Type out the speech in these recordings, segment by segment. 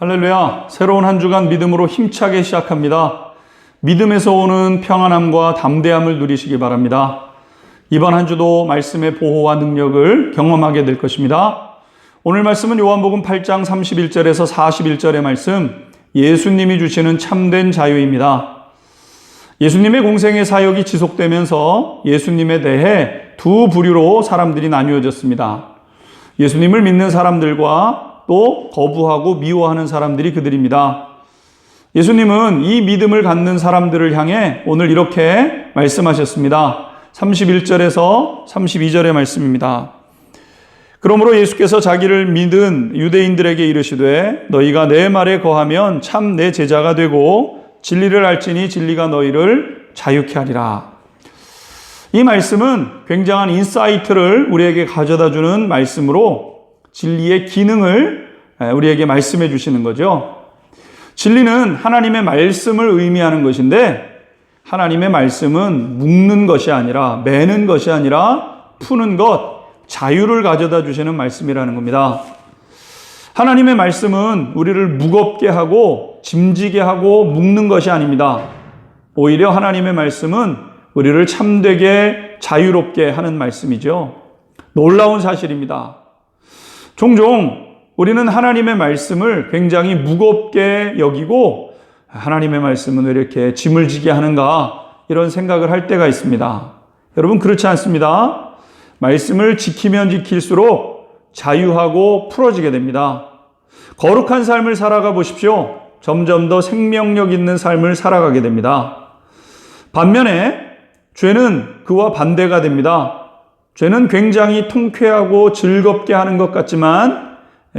할렐루야. 새로운 한 주간 믿음으로 힘차게 시작합니다. 믿음에서 오는 평안함과 담대함을 누리시기 바랍니다. 이번 한 주도 말씀의 보호와 능력을 경험하게 될 것입니다. 오늘 말씀은 요한복음 8장 31절에서 41절의 말씀, 예수님이 주시는 참된 자유입니다. 예수님의 공생의 사역이 지속되면서 예수님에 대해 두 부류로 사람들이 나뉘어졌습니다. 예수님을 믿는 사람들과 또 거부하고 미워하는 사람들이 그들입니다. 예수님은 이 믿음을 갖는 사람들을 향해 오늘 이렇게 말씀하셨습니다. 31절에서 32절의 말씀입니다. 그러므로 예수께서 자기를 믿은 유대인들에게 이르시되 너희가 내 말에 거하면 참 내 제자가 되고 진리를 알지니 진리가 너희를 자유케 하리라. 이 말씀은 굉장한 인사이트를 우리에게 가져다주는 말씀으로 진리의 기능을 우리에게 말씀해 주시는 거죠. 진리는 하나님의 말씀을 의미하는 것인데 하나님의 말씀은 묶는 것이 아니라 매는 것이 아니라 푸는 것, 자유를 가져다 주시는 말씀이라는 겁니다. 하나님의 말씀은 우리를 무겁게 하고 짐지게 하고 묶는 것이 아닙니다. 오히려 하나님의 말씀은 우리를 참되게 자유롭게 하는 말씀이죠. 놀라운 사실입니다. 종종 우리는 하나님의 말씀을 굉장히 무겁게 여기고 하나님의 말씀은 왜 이렇게 짐을 지게 하는가 이런 생각을 할 때가 있습니다. 여러분 그렇지 않습니다. 말씀을 지키면 지킬수록 자유하고 풀어지게 됩니다. 거룩한 삶을 살아가 보십시오. 점점 더 생명력 있는 삶을 살아가게 됩니다. 반면에 죄는 그와 반대가 됩니다. 죄는 굉장히 통쾌하고 즐겁게 하는 것 같지만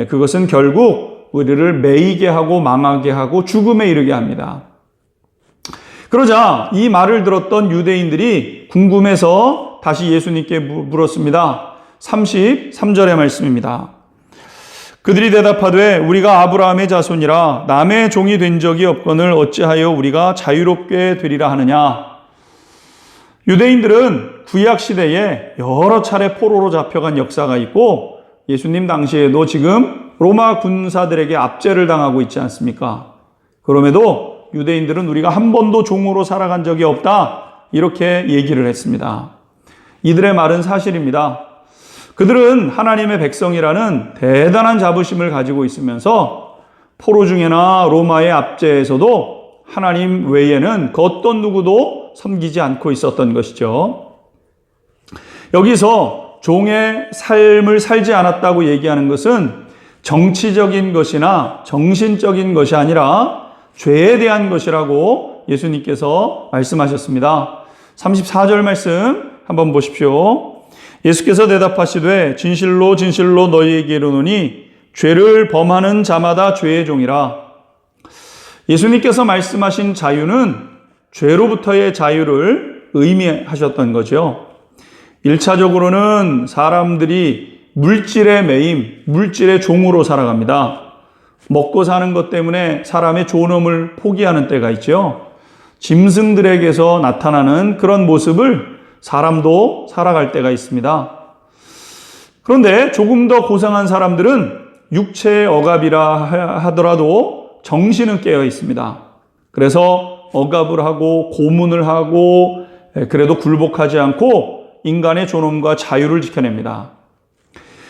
그것은 결국 우리를 매이게 하고 망하게 하고 죽음에 이르게 합니다. 그러자 이 말을 들었던 유대인들이 궁금해서 다시 예수님께 물었습니다. 33절의 말씀입니다. 그들이 대답하되 우리가 아브라함의 자손이라 남의 종이 된 적이 없거늘 어찌하여 우리가 자유롭게 되리라 하느냐. 유대인들은 구약시대에 여러 차례 포로로 잡혀간 역사가 있고 예수님 당시에도 지금 로마 군사들에게 압제를 당하고 있지 않습니까? 그럼에도 유대인들은 우리가 한 번도 종으로 살아간 적이 없다 이렇게 얘기를 했습니다. 이들의 말은 사실입니다. 그들은 하나님의 백성이라는 대단한 자부심을 가지고 있으면서 포로 중에나 로마의 압제에서도 하나님 외에는 그 어떤 누구도 섬기지 않고 있었던 것이죠. 여기서 종의 삶을 살지 않았다고 얘기하는 것은 정치적인 것이나 정신적인 것이 아니라 죄에 대한 것이라고 예수님께서 말씀하셨습니다. 34절 말씀 한번 보십시오. 예수께서 대답하시되 진실로 진실로 너희에게 이르노니 죄를 범하는 자마다 죄의 종이라. 예수님께서 말씀하신 자유는 죄로부터의 자유를 의미하셨던 거죠. 1차적으로는 사람들이 물질의 매임, 물질의 종으로 살아갑니다. 먹고 사는 것 때문에 사람의 존엄을 포기하는 때가 있죠. 짐승들에게서 나타나는 그런 모습을 사람도 살아갈 때가 있습니다. 그런데 조금 더 고상한 사람들은 육체의 억압이라 하더라도 정신은 깨어 있습니다. 그래서 억압을 하고 고문을 하고 그래도 굴복하지 않고 인간의 존엄과 자유를 지켜냅니다.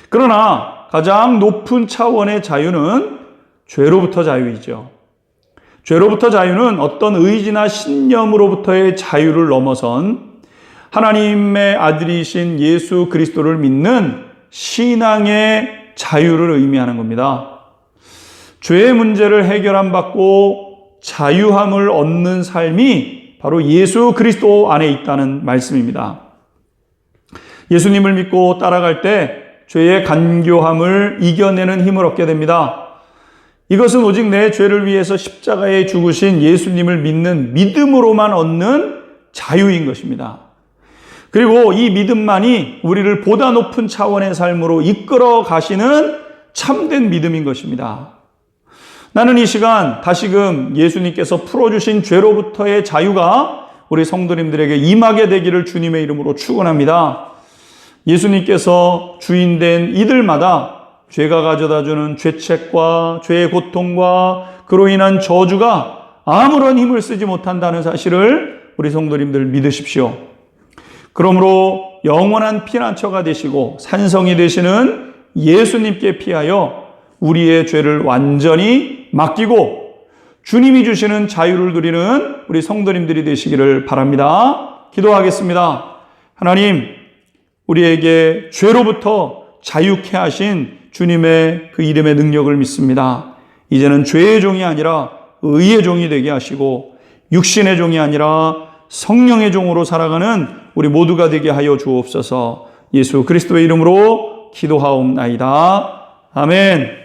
그러나 가장 높은 차원의 자유는 죄로부터 자유이죠. 죄로부터 자유는 어떤 의지나 신념으로부터의 자유를 넘어선 하나님의 아들이신 예수 그리스도를 믿는 신앙의 자유를 의미하는 겁니다. 죄의 문제를 해결함 받고 자유함을 얻는 삶이 바로 예수 그리스도 안에 있다는 말씀입니다. 예수님을 믿고 따라갈 때 죄의 간교함을 이겨내는 힘을 얻게 됩니다. 이것은 오직 내 죄를 위해서 십자가에 죽으신 예수님을 믿는 믿음으로만 얻는 자유인 것입니다. 그리고 이 믿음만이 우리를 보다 높은 차원의 삶으로 이끌어 가시는 참된 믿음인 것입니다. 나는 이 시간 다시금 예수님께서 풀어주신 죄로부터의 자유가 우리 성도님들에게 임하게 되기를 주님의 이름으로 축원합니다. 예수님께서 주인된 이들마다 죄가 가져다주는 죄책과 죄의 고통과 그로 인한 저주가 아무런 힘을 쓰지 못한다는 사실을 우리 성도님들 믿으십시오. 그러므로 영원한 피난처가 되시고 산성이 되시는 예수님께 피하여 우리의 죄를 완전히 맡기고 주님이 주시는 자유를 누리는 우리 성도님들이 되시기를 바랍니다. 기도하겠습니다. 하나님, 우리에게 죄로부터 자유케 하신 주님의 그 이름의 능력을 믿습니다. 이제는 죄의 종이 아니라 의의 종이 되게 하시고 육신의 종이 아니라 성령의 종으로 살아가는 우리 모두가 되게 하여 주옵소서. 예수 그리스도의 이름으로 기도하옵나이다. 아멘.